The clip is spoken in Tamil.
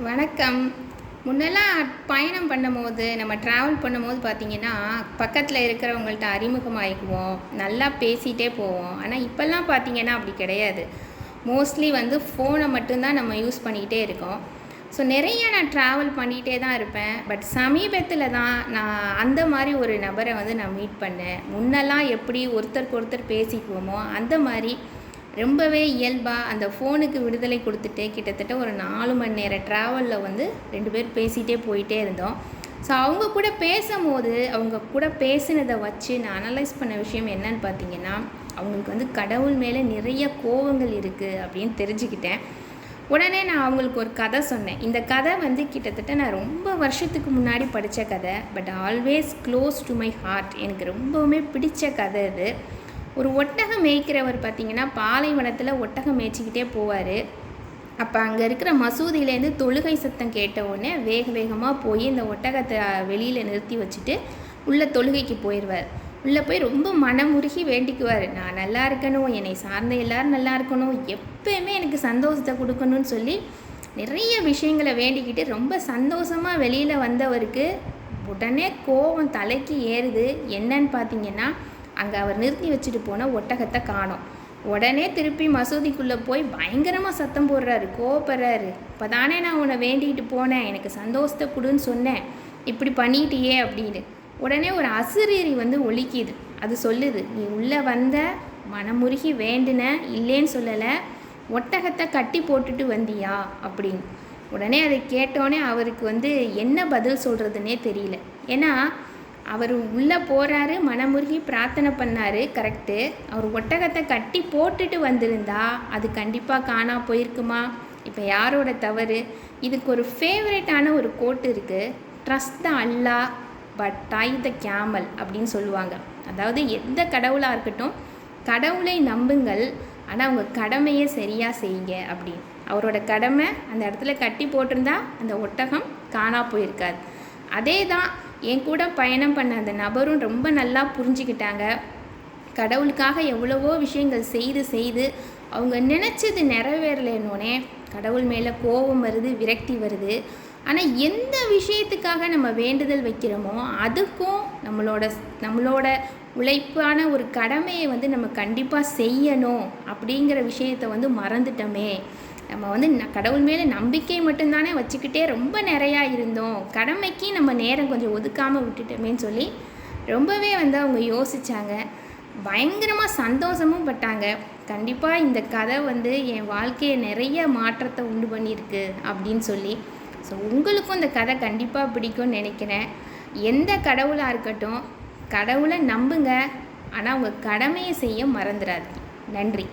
வணக்கம். முன்னெல்லாம் பயணம் பண்ணும்போது, நம்ம ட்ராவல் பண்ணும்போது பார்த்தீங்கன்னா, பக்கத்தில இருக்கிறவங்கள்ட்ட அறிமுகமாயிக்குவோம். நல்லா பேசிட்டே போவோம். ஆனா, இப்பல்லாம் பார்த்தீங்கன்னா அப்படி கிடையாது. மோஸ்ட்லி ஃபோனை மட்டும் தான் நம்ம யூஸ் பண்ணிக்கிட்டே இருக்கோம். ஸோ, நிறைய நான் ட்ராவல் பண்ணிகிட்டே தான் இருப்பேன். பட் சமீபத்தில தான் நான் அந்த மாரி ஒரு நபரை நான் மீட் பண்ணேன். முன்னெல்லாம் எப்படி ஒருத்தருக்கு ஒருத்தர் பேசிக்குவோமோ, அந்த மாரி ரொம்பவே இயல்பாக அந்த ஃபோனுக்கு விடுதலை கொடுத்துட்டு கிட்டத்தட்ட ஒரு 4 மணி நேர ட்ராவலில் 2 பேர் பேசிகிட்டே போயிட்டே இருந்தோம். ஸோ அவங்க கூட பேசும்போது அவங்க கூட பேசினதை வச்சு நான் அனலைஸ் பண்ண விஷயம் என்னன்னு பார்த்தீங்கன்னா, அவங்களுக்கு கடவுள் மேலே நிறைய கோபங்கள் இருக்குது அப்படின்னு தெரிஞ்சுக்கிட்டேன். உடனே நான் அவங்களுக்கு ஒரு கதை சொன்னேன். இந்த கதை கிட்டத்தட்ட நான் ரொம்ப வருஷத்துக்கு முன்னாடி படித்த கதை. But always close to my heart. எனக்கு ரொம்பவுமே பிடிச்ச கதை இது. ஒரு ஒட்டகம் மேய்க்கிறவர் பார்த்திங்கன்னா, பாலைவனத்தில் ஒட்டகம் மேய்ச்சிக்கிட்டே போவார். அப்போ அங்கே இருக்கிற மசூதியிலேருந்து தொழுகை சத்தம் கேட்ட உடனே வேக வேகமாக போய் இந்த ஒட்டகத்தை வெளியில் நிறுத்தி வச்சுட்டு உள்ளே தொழுகைக்கு போயிடுவார். உள்ளே போய் ரொம்ப மனமுருகி வேண்டிக்குவார். நான் நல்லா இருக்கணும், என்னை சார்ந்த எல்லோரும் நல்லா இருக்கணும், எப்போயுமே எனக்கு சந்தோஷத்தை கொடுக்கணும்னு சொல்லி நிறைய விஷயங்களை வேண்டிக்கிட்டு ரொம்ப சந்தோஷமாக வெளியில் வந்தவருக்கு உடனே கோபம் தலைக்கு ஏறுது. என்னன்னு பார்த்தீங்கன்னா, அங்கே அவர் நிறுத்தி வச்சுட்டு போன ஒட்டகத்தை காணோம். உடனே திருப்பி மசூதிக்குள்ளே போய் பயங்கரமாக சத்தம் போடுறாரு, கோவப்படுறாரு. இப்போ தானே நான் உன்னை வேண்டிகிட்டு போனேன், எனக்கு சந்தோஷத்தை கொடுன்னு சொன்னேன், இப்படி பண்ணிட்டியே அப்படின்னு. உடனே ஒரு அசிரீரி ஒலிக்குது. அது சொல்லுது, நீ உள்ளே வந்த, மனமுருகி வேண்டுன, இல்லைன்னு சொல்லலை, ஒட்டகத்தை கட்டி போட்டுட்டு வந்தியா அப்படின்னு. உடனே அதை கேட்டோடனே அவருக்கு என்ன பதில் சொல்கிறதுனே தெரியல. ஏன்னா அவர் உள்ளே போகிறாரு, மனமுருகி பிரார்த்தனை பண்ணார், கரெக்டு. அவர் ஒட்டகத்தை கட்டி போட்டுட்டு வந்திருந்தா அது கண்டிப்பாக காணா போயிருக்குமா? இப்போ யாரோட தவறு? இதுக்கு ஒரு ஃபேவரட்டான ஒரு கோட் இருக்குது. Trust the Allah but tie the camel அப்படின்னு சொல்லுவாங்க. அதாவது எந்த கடவுளாக இருக்கட்டும், கடவுளை நம்புங்கள், ஆனால் அவங்க கடமையை சரியாக செய்யுங்க அப்படின்னு. அவரோட கடமை அந்த இடத்துல கட்டி போட்டிருந்தா அந்த ஒட்டகம் காணா போயிருக்காது. அதே தான் என் கூட பயணம் பண்ண அந்த நபரும் ரொம்ப நல்லா புரிஞ்சுக்கிட்டாங்க. கடவுளுக்காக எவ்வளவோ விஷயங்கள் செய்து அவங்க நினச்சது நிறைவேறலைன்னொன்னே கடவுள் மேலே கோபம் வருது, விரக்தி வருது. ஆனால் எந்த விஷயத்துக்காக நம்ம வேண்டுதல் வைக்கிறோமோ அதுக்கும் நம்மளோட உழைப்பான ஒரு கடமையை நம்ம கண்டிப்பாக செய்யணும் அப்படிங்கிற விஷயத்தை மறந்துட்டோமே. நம்ம கடவுள் மேலே நம்பிக்கை மட்டும்தானே வச்சுக்கிட்டே ரொம்ப நிறையா இருந்தோம், கடமைக்கு நம்ம நேரம் கொஞ்சம் ஒதுக்காமல் விட்டுட்டோமேன்னு சொல்லி ரொம்பவே அவங்க யோசித்தாங்க. பயங்கரமாக சந்தோஷமும் பட்டாங்க. கண்டிப்பாக இந்த கதை என் வாழ்க்கையை நிறைய மாற்றத்தை உண்டு பண்ணியிருக்கு அப்படின்னு சொல்லி. ஸோ உங்களுக்கும் இந்த கதை கண்டிப்பாக பிடிக்கும்னு நினைக்கிறேன். எந்த கடவுளாக இருக்கட்டும், கடவுளை நம்புங்க, ஆனால் உங்கள் கடமையை செய்ய மறந்துடாதீங்க. நன்றி.